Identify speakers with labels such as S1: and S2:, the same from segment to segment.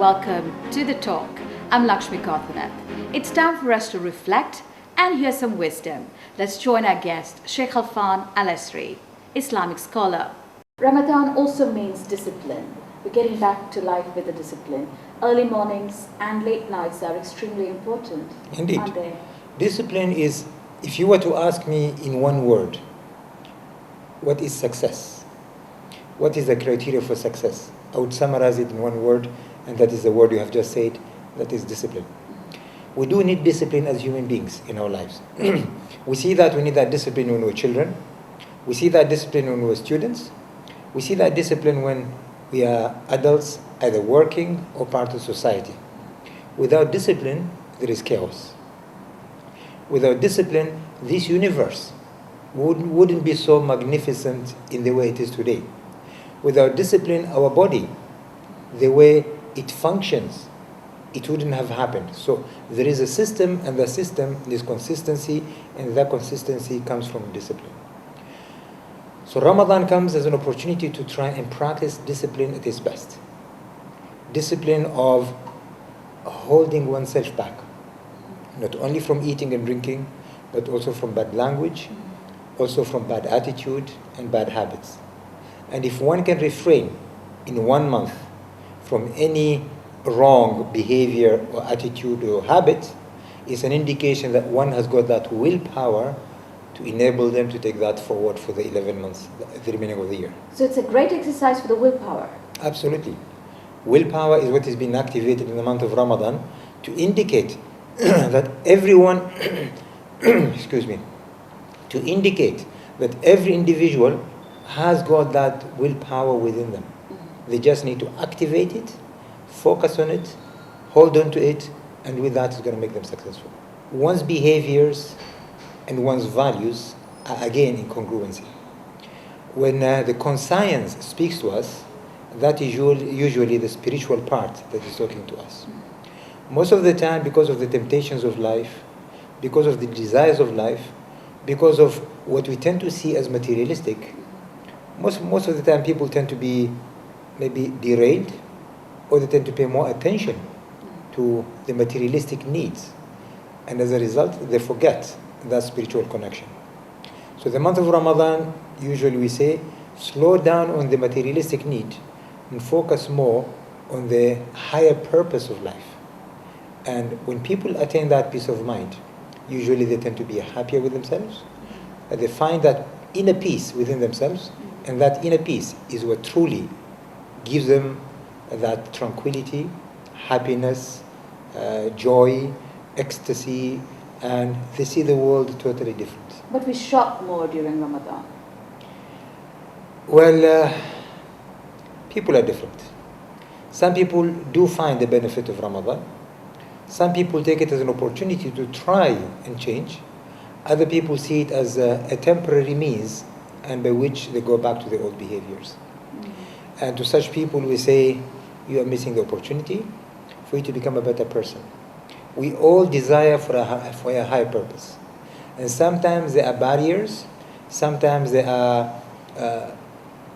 S1: Welcome to The Talk. I'm Lakshmi Kothaneth. It's time for us to reflect and hear some wisdom. Let's join our guest, Sheikh Khalfan Al Esry, Islamic Scholar. Ramadan also means discipline. We're getting back to life with a discipline. Early mornings and late nights are extremely important.
S2: Indeed.
S1: Aren't they?
S2: Discipline is, if you were to ask me in one word, what is success? What is the criteria for success? I would summarize it in one word, and that is the word you have just said, that is discipline. We do need discipline as human beings in our lives. We see that we need that discipline when we're children. We see that discipline when we're students. We see that discipline when we are adults, either working or part of society. Without discipline, there is chaos. Without discipline, this universe wouldn't be so magnificent in the way it is today. Without discipline, our body, the way it functions, it wouldn't have happened. So there is a system, and the system is consistency, and that consistency comes from discipline. So Ramadan comes as an opportunity to try and practice discipline at its best. Discipline of holding oneself back, not only from eating and drinking, but also from bad language, also from bad attitude and bad habits. And if one can refrain in 1 month from any wrong behavior or attitude or habit, it's an indication that one has got that willpower to enable them to take that forward for the 11 months, the remaining of the year.
S1: So it's a great exercise for the willpower.
S2: Absolutely. Willpower is what is being activated in the month of Ramadan to indicate that everyone, excuse me, to indicate that every individual has got that willpower within them. They just need to activate it, focus on it, hold on to it, and with that it's going to make them successful. One's behaviors and one's values are again in congruency. When the conscience speaks to us, that is usually the spiritual part that is talking to us. Most of the time, because of the temptations of life, because of the desires of life, because of what we tend to see as materialistic, most of the time people tend to be maybe derailed, or they tend to pay more attention to the materialistic needs. And as a result, they forget that spiritual connection. So the month of Ramadan, usually we say, slow down on the materialistic need and focus more on the higher purpose of life. And when people attain that peace of mind, usually they tend to be happier with themselves. They find that inner peace within themselves, and that inner peace is what truly gives them that tranquility, happiness, joy, ecstasy, and they see the world totally different.
S1: But we shop more during Ramadan.
S2: Well, people are different. Some people do find the benefit of Ramadan. Some people take it as an opportunity to try and change. Other people see it as a temporary means, and by which they go back to their old behaviors. And to such people we say, you are missing the opportunity for you to become a better person. We all desire for a higher purpose. And sometimes there are barriers, sometimes there are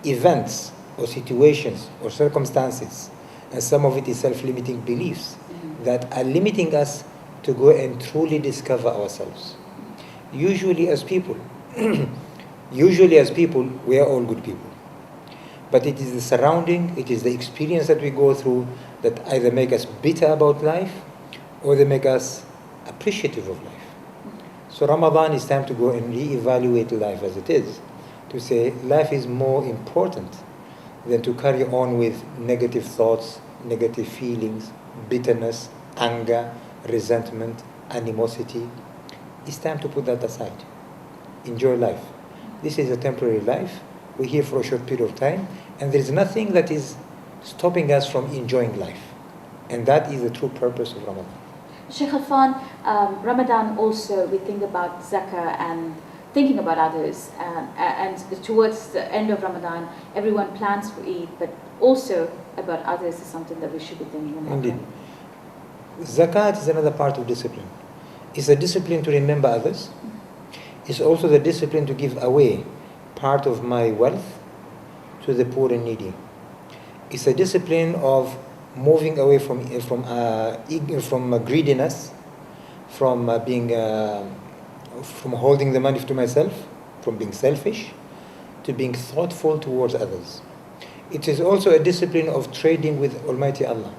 S2: events or situations or circumstances, and some of it is self-limiting beliefs that are limiting us to go and truly discover ourselves. Usually as people, we are all good people. but it is the surrounding, it is the experience that we go through that either make us bitter about life or they make us appreciative of life. So Ramadan is time to go and re-evaluate life as it is, to say life is more important than to carry on with negative thoughts, negative feelings, bitterness, anger, resentment, animosity. It's time to put that aside. Enjoy life. This is a temporary life. We're here for a short period of time, and there is nothing that is stopping us from enjoying life. And that is the true purpose of Ramadan.
S1: Sheikh Khalfan, Ramadan also, we think about zakah and thinking about others, and towards the end of Ramadan, everyone plans for Eid, but also about others is something that we should be thinking about.
S2: Indeed. Zakat is another part of discipline. It's a discipline to remember others. It's also the discipline to give away part of my wealth to the poor and needy. It's a discipline of moving away from greediness, from holding the money to myself, from being selfish, to being thoughtful towards others. It is also a discipline of trading with Almighty Allah.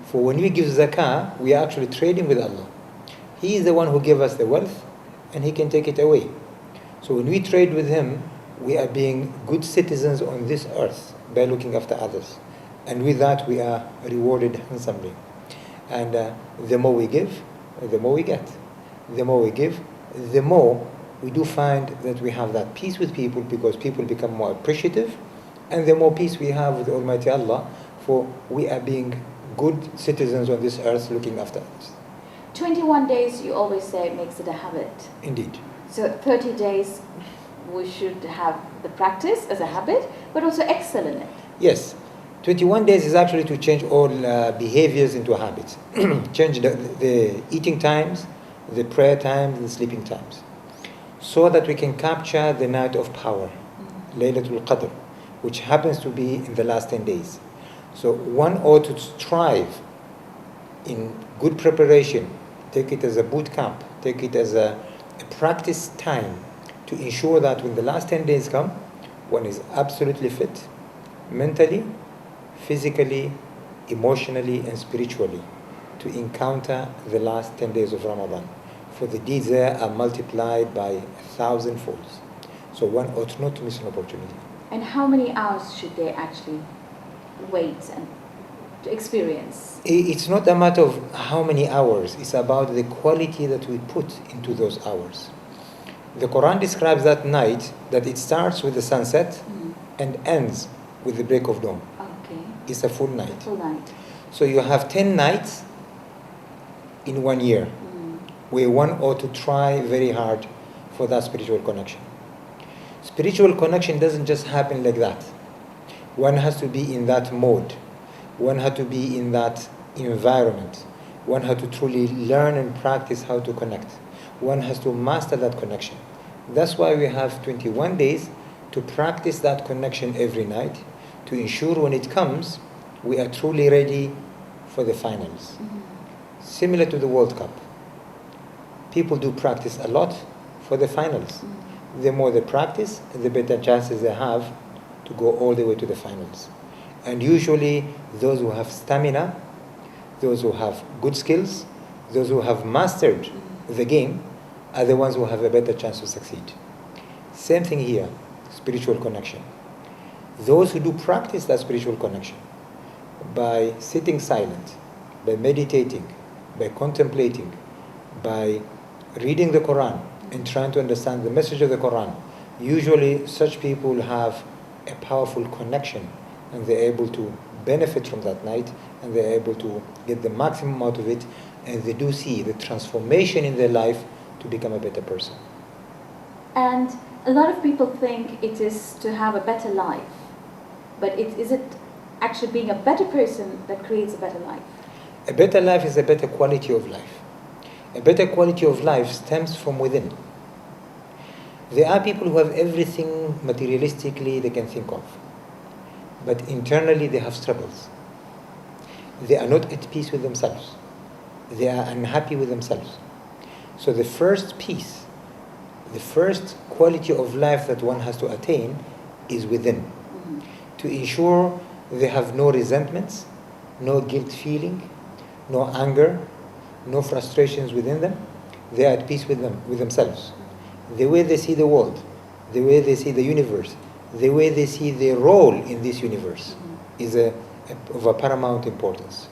S2: For when we give zakah, we are actually trading with Allah. He is the one who gave us the wealth, and He can take it away. So when we trade with Him, we are being good citizens on this earth by looking after others. And with that, we are rewarded handsomely. And the more we give, the more we get. The more we give, the more we do find that we have that peace with people, because people become more appreciative. And the more peace we have with Almighty Allah, for we are being good citizens on this earth looking after others.
S1: 21 days, you always say, makes it a habit.
S2: Indeed.
S1: So 30 days, we should have the practice as a habit, but also excel in it.
S2: Yes. 21 days is actually to change all behaviors into habits. Change the eating times, the prayer times, the sleeping times, so that we can capture the night of power, Laylatul Qadr, which happens to be in the last 10 days. So one ought to strive in good preparation, take it as a boot camp, take it as a practice time, to ensure that when the last 10 days come, one is absolutely fit, mentally, physically, emotionally, and spiritually, to encounter the last 10 days of Ramadan. For the deeds there are multiplied by 1,000 folds. So one ought not to miss an opportunity.
S1: And how many hours should they actually wait and to experience?
S2: It's not a matter of how many hours, it's about the quality that we put into those hours. The Quran describes that night that it starts with the sunset and ends with the break of dawn.
S1: Okay.
S2: It's a full night.
S1: Full night.
S2: So you have 10 nights in 1 year, where one ought to try very hard for that spiritual connection. Spiritual connection doesn't just happen like that. One has to be in that mode. One has to be in that environment. One has to truly learn and practice how to connect. One has to master that connection. That's why we have 21 days to practice that connection every night, to ensure when it comes, we are truly ready for the finals. Similar to the World Cup. People do practice a lot for the finals. The more they practice, the better chances they have to go all the way to the finals. And usually those who have stamina, those who have good skills, those who have mastered the game are the ones who have a better chance to succeed. Same thing here, spiritual connection. Those who do practice that spiritual connection by sitting silent, by meditating, by contemplating, by reading the Quran and trying to understand the message of the Quran, usually such people have a powerful connection, and they're able to benefit from that night, and they're able to get the maximum out of it, and they do see the transformation in their life to become a better person.
S1: And a lot of people think it is to have a better life, but is it actually being a better person that creates a better life?
S2: A better life is a better quality of life. A better quality of life stems from within. There are people who have everything materialistically they can think of, but internally they have struggles. They are not at peace with themselves. They are unhappy with themselves. So the first peace, the first quality of life that one has to attain is within. to ensure they have no resentments, no guilt feeling, no anger, no frustrations within them. They are at peace with themselves. The way they see the world, the way they see the universe, the way they see their role in this universe is of a paramount importance.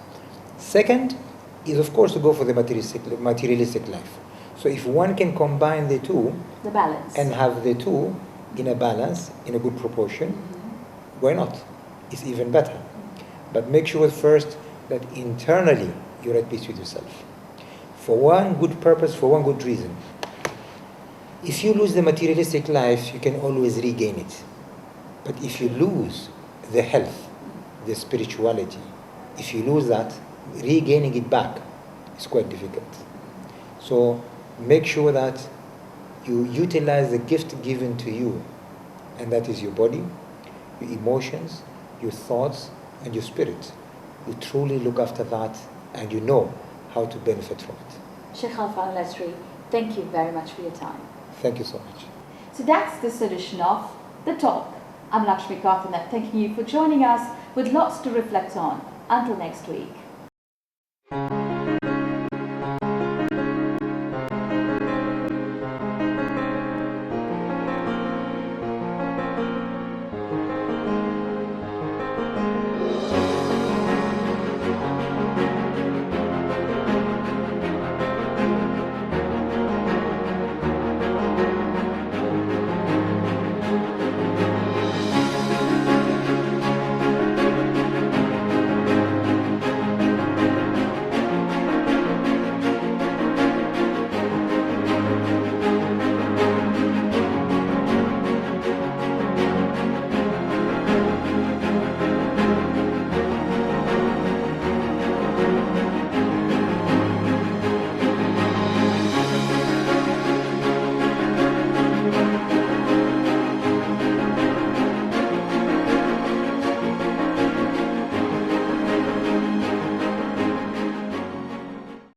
S2: Second is, of course, to go for the materialistic life. So if one can combine the two,
S1: the balance,
S2: and have the two in a balance, in a good proportion, why not? It's even better. But make sure first that internally you're at peace with yourself. For one good purpose, for one good reason. If you lose the materialistic life, you can always regain it. But if you lose the health, the spirituality, if you lose that, regaining it back is quite difficult. So make sure that you utilize the gift given to you, and that is your body, your emotions, your thoughts, and your spirit. You truly look after that, and you know how to benefit from it.
S1: Sheikh Khalfan Al Esry, thank you very much for your time.
S2: Thank you so much.
S1: So that's this edition of The Talk. I'm Lakshmi Kothaneth, thanking you for joining us with lots to reflect on. Until next week.